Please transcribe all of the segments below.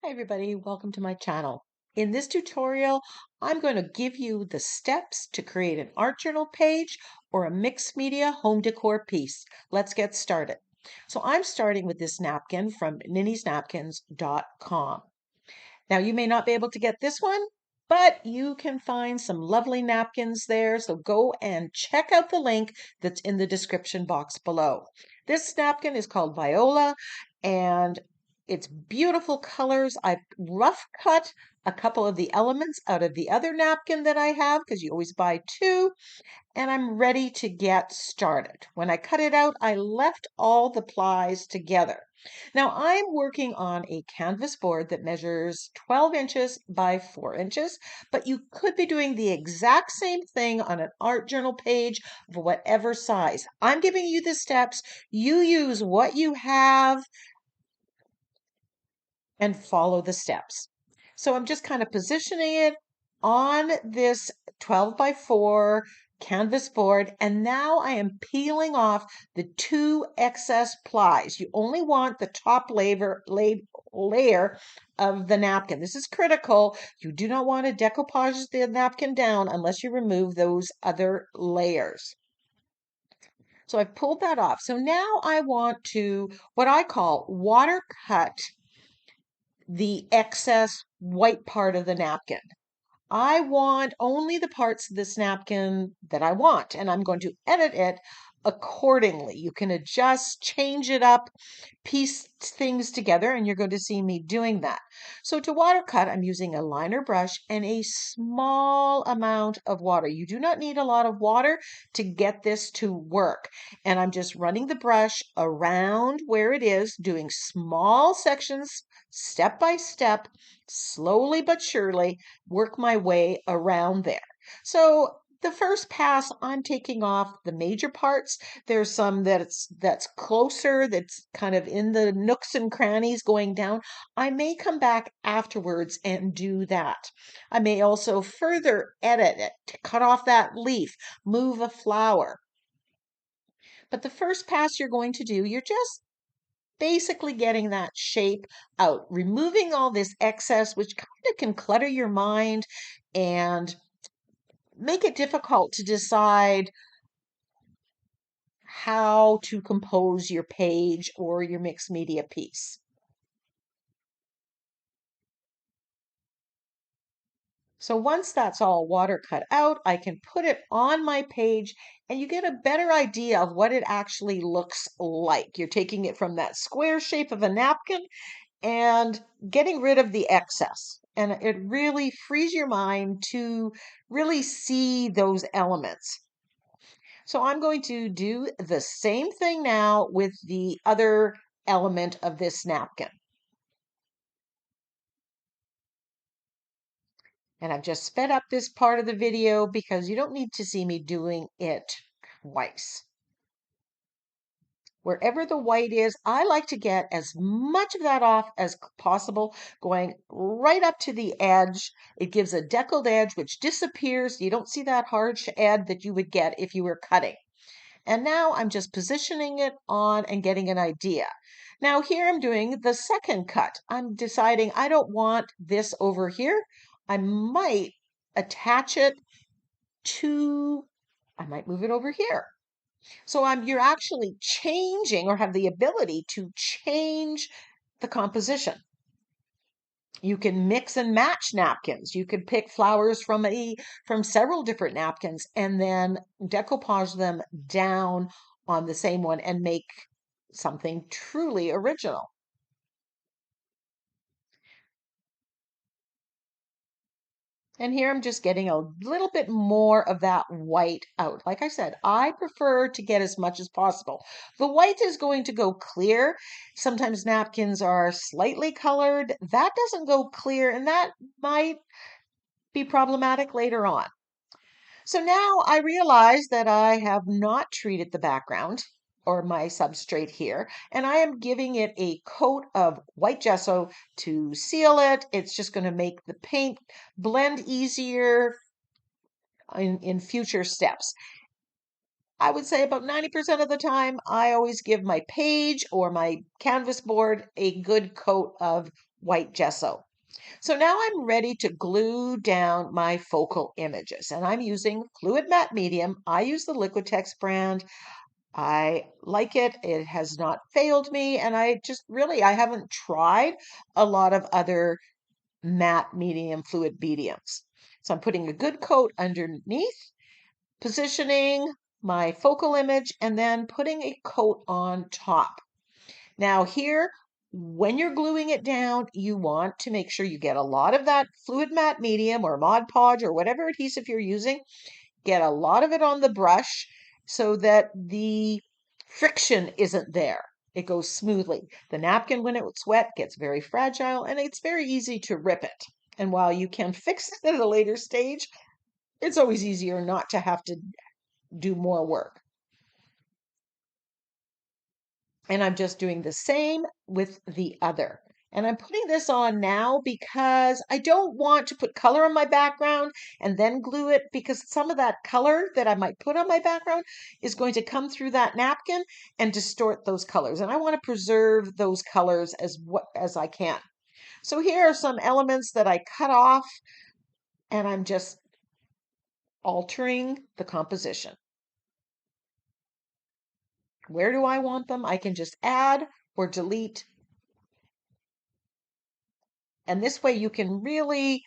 Hi everybody, welcome to my channel. In this tutorial, I'm going to give you the steps to create an art journal page or a mixed media home decor piece. Let's get started. So I'm starting with this napkin from NINNYSNAPKINS.com. Now you may not be able to get this one, but you can find some lovely napkins there. So go and check out the link that's in the description box below. This napkin is called Viola and it's beautiful colors. I've rough cut a couple of the elements out of the other napkin that I have because you always buy two, and I'm ready to get started. When I cut it out, I left all the plies together. Now I'm working on a canvas board that measures 12 inches by 4 inches, but you could be doing the exact same thing on an art journal page of whatever size. I'm giving you the steps. You use what you have and follow the steps. So I'm just kind of positioning it on this 12 by 4 canvas board, and now I am peeling off the two excess plies. You only want the top layer of the napkin. This is critical. You do not want to decoupage the napkin down unless you remove those other layers. So I've pulled that off. So now I want to, what I call water cut the excess white part of the napkin. I want only the parts of this napkin that I want, and I'm going to edit it accordingly. You can adjust, change it up, piece things together, and you're going to see me doing that. So to water cut, I'm using a liner brush and a small amount of water. You do not need a lot of water to get this to work. And I'm just running the brush around where it is, doing small sections, step by step, slowly but surely, work my way around there. So the first pass, I'm taking off the major parts. There's some that's closer, that's kind of in the nooks and crannies going down. I may come back afterwards and do that. I may also further edit it to cut off that leaf, move a flower. But the first pass you're going to do, you're just basically getting that shape out, removing all this excess, which kind of can clutter your mind and make it difficult to decide how to compose your page or your mixed media piece. So once that's all water cut out, I can put it on my page and you get a better idea of what it actually looks like. You're taking it from that square shape of a napkin and getting rid of the excess. And it really frees your mind to really see those elements. So I'm going to do the same thing now with the other element of this napkin. And I've just sped up this part of the video because you don't need to see me doing it twice. Wherever the white is, I like to get as much of that off as possible, going right up to the edge. It gives a deckled edge, which disappears. You don't see that harsh edge that you would get if you were cutting. And now I'm just positioning it on and getting an idea. Now here I'm doing the second cut. I'm deciding I don't want this over here. I might attach it to, I might move it over here. So you're actually changing or have the ability to change the composition. You can mix and match napkins. You could pick flowers from several different napkins and then decoupage them down on the same one and make something truly original. And here I'm just getting a little bit more of that white out. Like I said, I prefer to get as much as possible. The white is going to go clear. Sometimes napkins are slightly colored. That doesn't go clear, and that might be problematic later on. So now I realize that I have not treated the background or my substrate here, and I am giving it a coat of white gesso to seal it. It's just going to make the paint blend easier in future steps. I would say about 90% of the time, I always give my page or my canvas board a good coat of white gesso. So now I'm ready to glue down my focal images, and I'm using fluid matte medium. I use the Liquitex brand. I like it. It has not failed me, and I haven't tried a lot of other matte medium fluid mediums. So I'm putting a good coat underneath, positioning my focal image, and then putting a coat on top. Now here, when you're gluing it down, you want to make sure you get a lot of that fluid matte medium or Mod Podge or whatever adhesive you're using. Get a lot of it on the brush so that the friction isn't there. It goes smoothly. The napkin, when it's wet, gets very fragile and it's very easy to rip it. And while you can fix it at a later stage, it's always easier not to have to do more work. And I'm just doing the same with the other. And I'm putting this on now because I don't want to put color on my background and then glue it, because some of that color that I might put on my background is going to come through that napkin and distort those colors. And I want to preserve those colors as I can. So here are some elements that I cut off, and I'm just altering the composition. Where do I want them? I can just add or delete. And this way you can really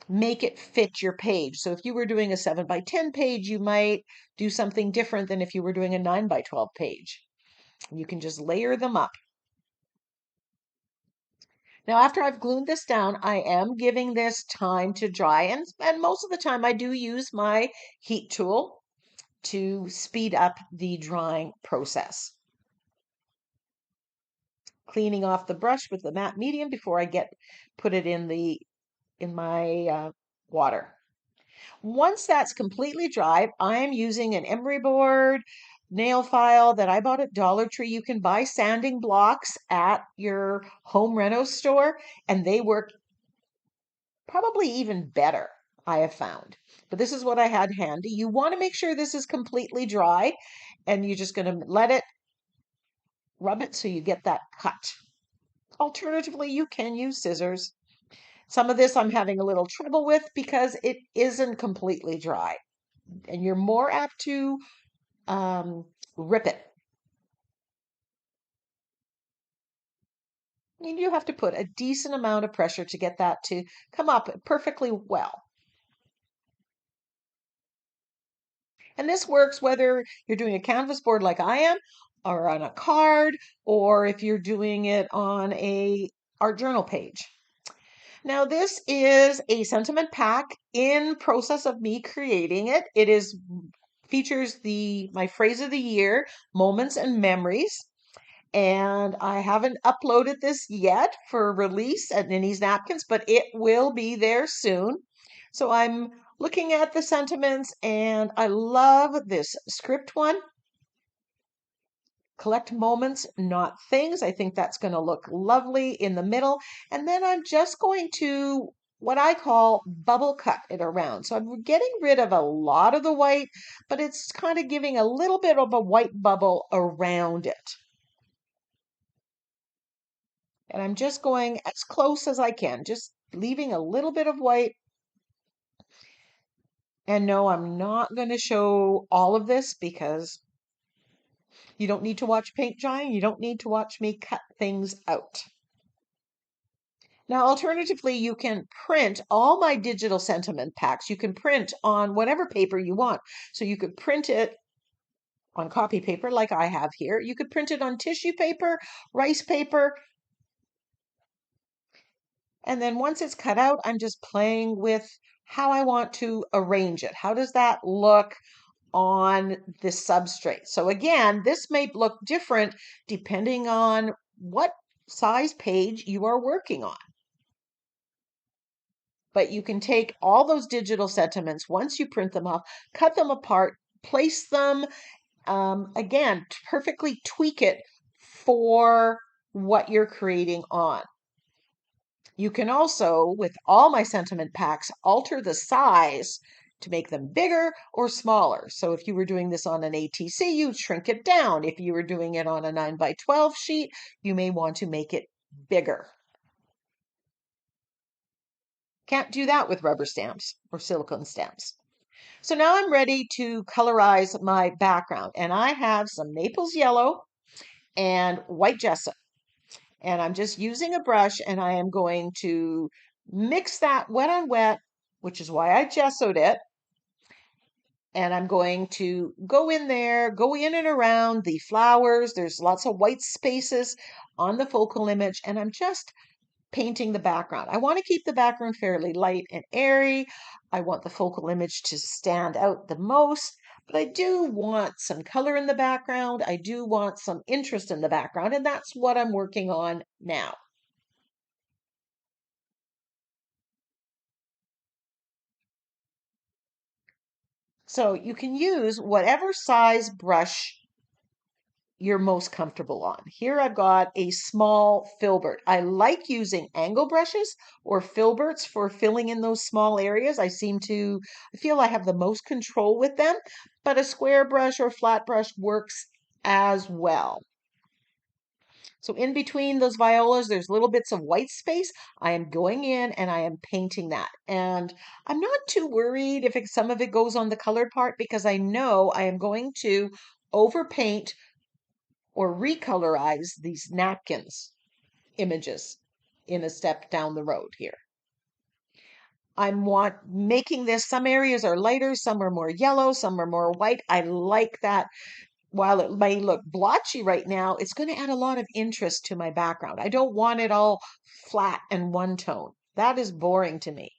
make it fit your page. So if you were doing a 7x10 page, you might do something different than if you were doing a 9x12 page. You can just layer them up. Now, after I've glued this down, I am giving this time to dry. And most of the time I do use my heat tool to speed up the drying process. Cleaning off the brush with the matte medium before I put it in my water. Once that's completely dry, I'm using an emery board nail file that I bought at Dollar Tree. You can buy sanding blocks at your home reno store, and they work probably even better, I have found. But this is what I had handy. You want to make sure this is completely dry, and you're just going to let it rub it so you get that cut. Alternatively, you can use scissors. Some of this I'm having a little trouble with because it isn't completely dry, and you're more apt to rip it. And you have to put a decent amount of pressure to get that to come up perfectly well. And this works whether you're doing a canvas board like I am, or on a card, or if you're doing it on a art journal page. Now, this is a sentiment pack in process of me creating it. Features my phrase of the year, moments and memories. And I haven't uploaded this yet for release at Ninny's Napkins, but it will be there soon. So I'm looking at the sentiments, and I love this script one. Collect moments, not things. I think that's going to look lovely in the middle. And then I'm just going to what I call bubble cut it around. So I'm getting rid of a lot of the white, but it's kind of giving a little bit of a white bubble around it. And I'm just going as close as I can, just leaving a little bit of white. And no, I'm not going to show all of this because you don't need to watch paint drying. You don't need to watch me cut things out. Now, alternatively, you can print all my digital sentiment packs. You can print on whatever paper you want. So you could print it on copy paper like I have here. You could print it on tissue paper, rice paper. And then once it's cut out, I'm just playing with how I want to arrange it. How does that look on this substrate? So again, this may look different depending on what size page you are working on. But you can take all those digital sentiments, once you print them off, cut them apart, place them, again, to perfectly tweak it for what you're creating on. You can also, with all my sentiment packs, alter the size to make them bigger or smaller. So if you were doing this on an ATC, you'd shrink it down. If you were doing it on a 9x12 sheet, you may want to make it bigger. Can't do that with rubber stamps or silicone stamps. So now I'm ready to colorize my background, and I have some Naples yellow and white gesso. And I'm just using a brush, and I am going to mix that wet on wet, which is why I gessoed it. And I'm going to go in there, go in and around the flowers. There's lots of white spaces on the focal image, and I'm just painting the background. I want to keep the background fairly light and airy. I want the focal image to stand out the most, but I do want some color in the background. I do want some interest in the background, and that's what I'm working on now. So you can use whatever size brush you're most comfortable on. Here I've got a small filbert. I like using angle brushes or filberts for filling in those small areas. I feel I have the most control with them, but a square brush or flat brush works as well. So in between those violas, there's little bits of white space. I am going in and I am painting that. And I'm not too worried if some of it goes on the colored part because I know I am going to overpaint or recolorize these napkins images in a step down the road here. Making this, some areas are lighter, some are more yellow, some are more white. I like that. While it may look blotchy right now, it's going to add a lot of interest to my background. I don't want it all flat and one tone. That is boring to me.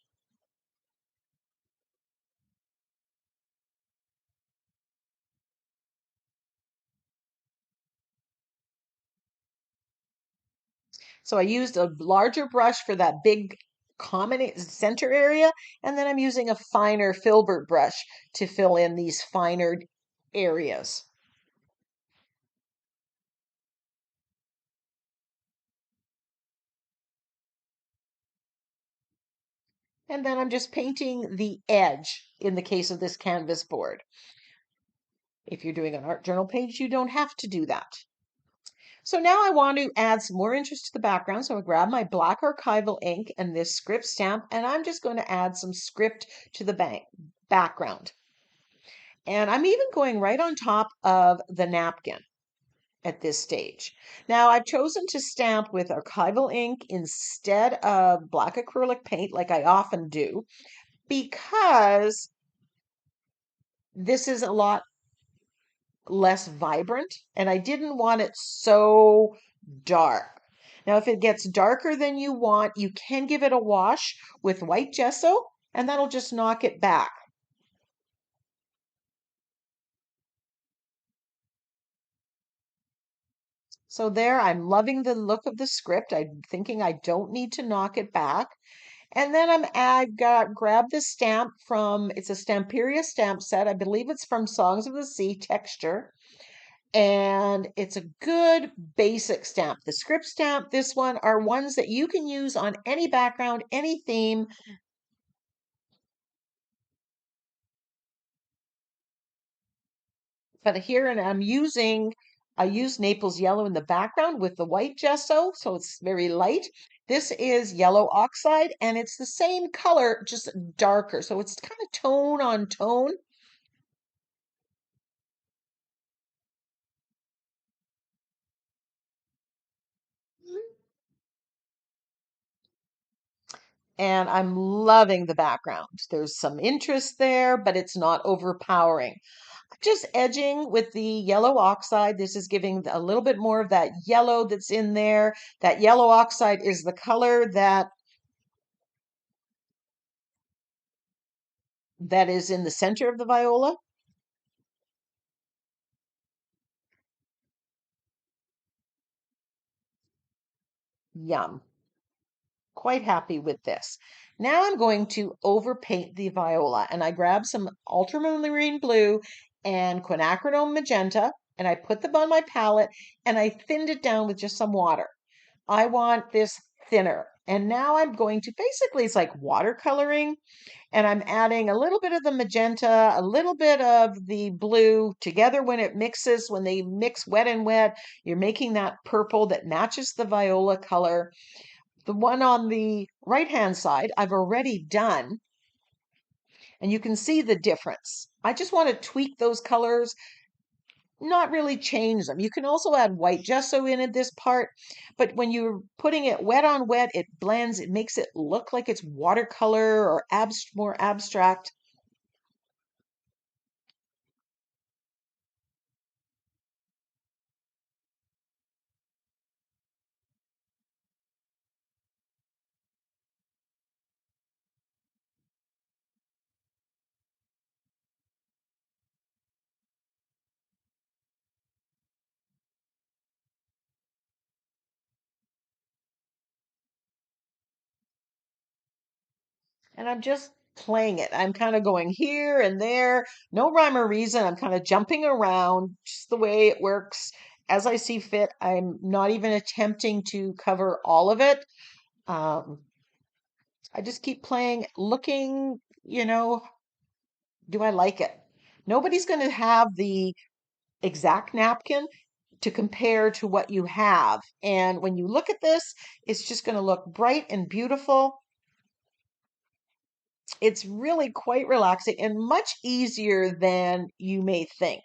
So I used a larger brush for that big common center area, and then I'm using a finer filbert brush to fill in these finer areas. And then I'm just painting the edge in the case of this canvas board. If you're doing an art journal page, you don't have to do that. So now I want to add some more interest to the background. So I grab my black archival ink and this script stamp, and I'm just going to add some script to the background. And I'm even going right on top of the napkin at this stage. Now I've chosen to stamp with archival ink instead of black acrylic paint like I often do because this is a lot less vibrant and I didn't want it so dark. Now, if it gets darker than you want, you can give it a wash with white gesso and that'll just knock it back. So there, I'm loving the look of the script. I'm thinking I don't need to knock it back. And then I've got grabbed this stamp from, it's a Stamperia stamp set. I believe it's from Songs of the Sea Texture. And it's a good basic stamp. The script stamp, this one, are ones that you can use on any background, any theme. But here, and I use Naples yellow in the background with the white gesso, so it's very light. This is yellow oxide, and it's the same color, just darker. So it's kind of tone on tone. And I'm loving the background. There's some interest there, but it's not overpowering. I'm just edging with the yellow oxide. This is giving a little bit more of that yellow that's in there. That yellow oxide is the color that is in the center of the viola. Yum. Quite happy with this. Now I'm going to overpaint the viola and I grab some ultramarine blue and quinacridone magenta and I put them on my palette and I thinned it down with just some water. I want this thinner. And now I'm going to basically, it's like watercoloring, and I'm adding a little bit of the magenta, a little bit of the blue together when it mixes, when they mix wet and wet, you're making that purple that matches the viola color. The one on the right-hand side, I've already done, and you can see the difference. I just want to tweak those colors, not really change them. You can also add white gesso in at this part, but when you're putting it wet on wet, it blends, it makes it look like it's watercolor or more abstract. And I'm just playing it. I'm kind of going here and there, no rhyme or reason. I'm kind of jumping around just the way it works as I see fit. I'm not even attempting to cover all of it. Um, I just keep playing, looking, do I like it? Nobody's going to have the exact napkin to compare to what you have. And when you look at this, it's just going to look bright and beautiful. It's really quite relaxing and much easier than you may think.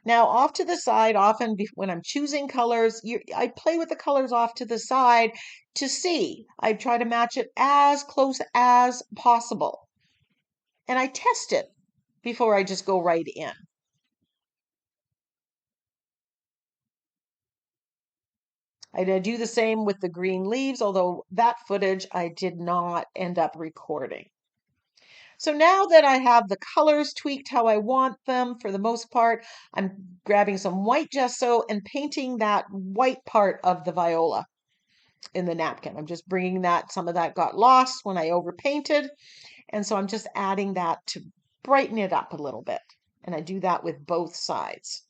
Now, off to the side, often when I'm choosing colors, I play with the colors off to the side to see. I try to match it as close as possible. And I test it before I just go right in. I do the same with the green leaves, although that footage I did not end up recording. So now that I have the colors tweaked how I want them for the most part, I'm grabbing some white gesso and painting that white part of the viola in the napkin. I'm just bringing some of that got lost when I overpainted. And so I'm just adding that to brighten it up a little bit. And I do that with both sides.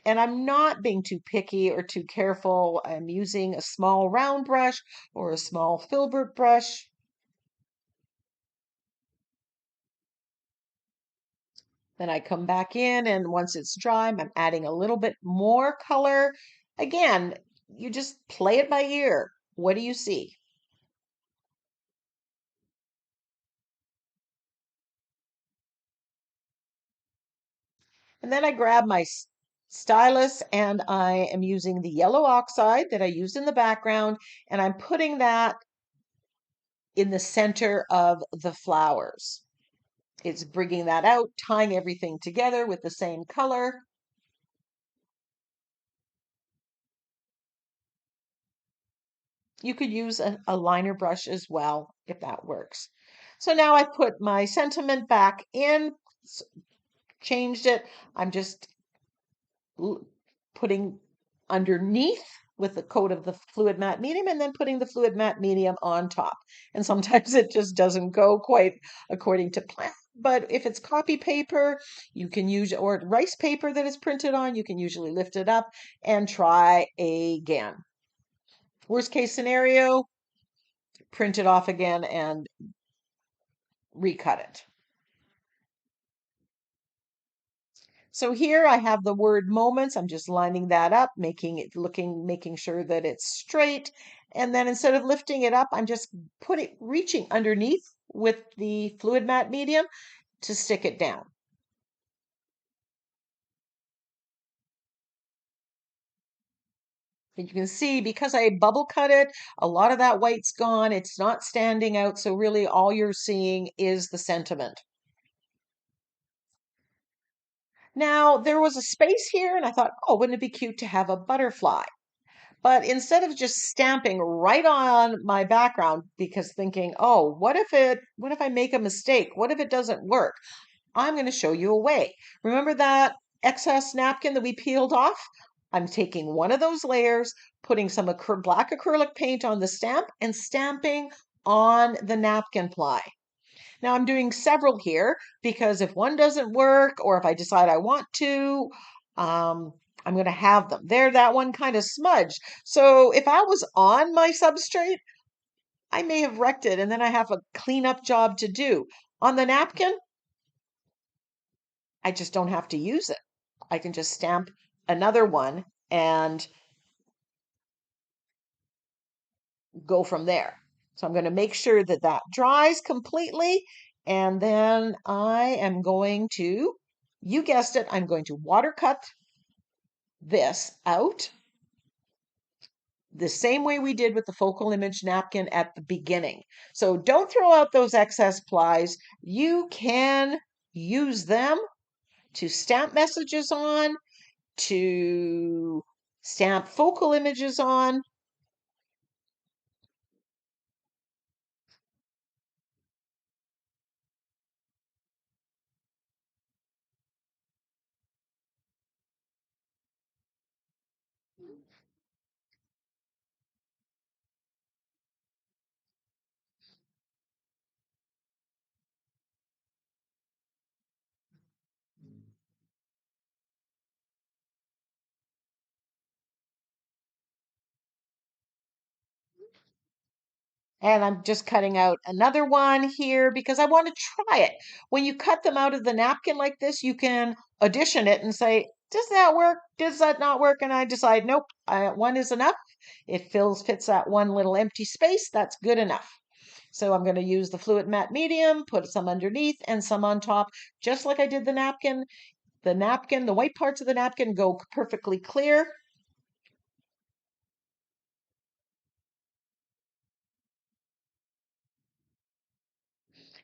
And I'm not being too picky or too careful. I'm using a small round brush or a small filbert brush. Then I come back in, and once it's dry, I'm adding a little bit more color. Again, you just play it by ear. What do you see? And then I grab my stylus and I am using the yellow oxide that I used in the background, and I'm putting that in the center of the flowers. It's bringing that out, tying everything together with the same color. You could use a liner brush as well if that works. So now I put my sentiment back in, changed it. I'm just putting underneath with the coat of the fluid matte medium and then putting the fluid matte medium on top. And sometimes it just doesn't go quite according to plan. But if it's copy paper, you can use, or rice paper that is printed on, you can usually lift it up and try again. Worst case scenario, print it off again and recut it. So here I have the word moments. I'm just lining that up, making sure that it's straight. And then instead of lifting it up, I'm just reaching underneath with the fluid matte medium to stick it down. And you can see because I bubble cut it, a lot of that white's gone. It's not standing out. So really all you're seeing is the sentiment. Now there was a space here and I thought, oh, wouldn't it be cute to have a butterfly? But instead of just stamping right on my background because thinking, oh, what if I make a mistake? What if it doesn't work? I'm going to show you a way. Remember that excess napkin that we peeled off? I'm taking one of those layers, putting some black acrylic paint on the stamp and stamping on the napkin ply. Now I'm doing several here because if one doesn't work or if I decide I want to, I'm going to have them. There, that one kind of smudged. So if I was on my substrate, I may have wrecked it and then I have a cleanup job to do. On the napkin, I just don't have to use it. I can just stamp another one and go from there. So I'm going to make sure that that dries completely. And then I am going to, you guessed it, I'm going to water cut this out the same way we did with the focal image napkin at the beginning. So don't throw out those excess plies. You can use them to stamp messages on, to stamp focal images on. And I'm just cutting out another one here because I want to try it. When you cut them out of the napkin like this, you can addition it and say, does that work? Does that not work? And I decide, nope, one is enough. It fits that one little empty space. That's good enough. So I'm going to use the fluid matte medium, put some underneath and some on top, just like I did the napkin. The napkin, the white parts of the napkin go perfectly clear.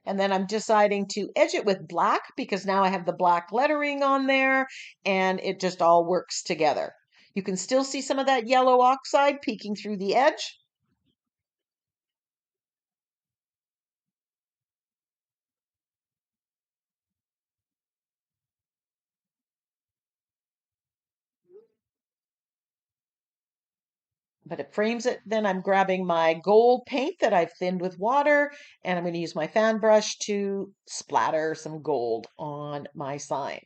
And then I'm deciding to edge it with black because now I have the black lettering on there and it just all works together. You can still see some of that yellow oxide peeking through the edge. But it frames it. Then I'm grabbing my gold paint that I've thinned with water, and I'm going to use my fan brush to splatter some gold on my sign.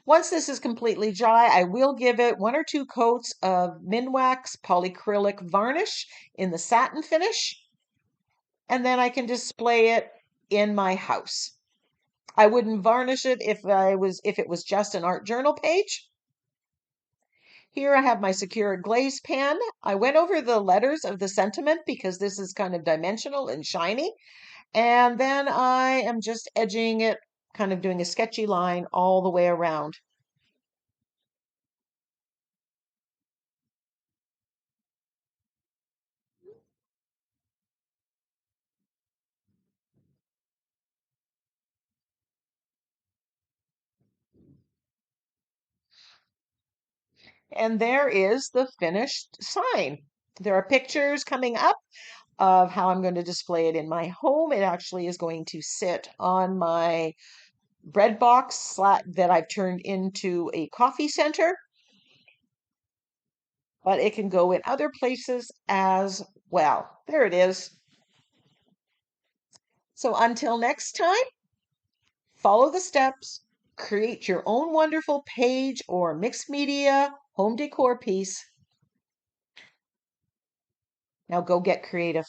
Once this is completely dry, I will give it 1 or 2 coats of Minwax polyacrylic varnish in the satin finish, and then I can display it in my house. I wouldn't varnish it if it was just an art journal page. Here I have my secure glaze pen. I went over the letters of the sentiment because this is kind of dimensional and shiny. And then I am just edging it, kind of doing a sketchy line all the way around. And there is the finished sign. There are pictures coming up of how I'm going to display it in my home. It actually is going to sit on my bread box that I've turned into a coffee center, but it can go in other places as well. There it is. So until next time, follow the steps, create your own wonderful page or mixed media home decor piece. Now go get creative.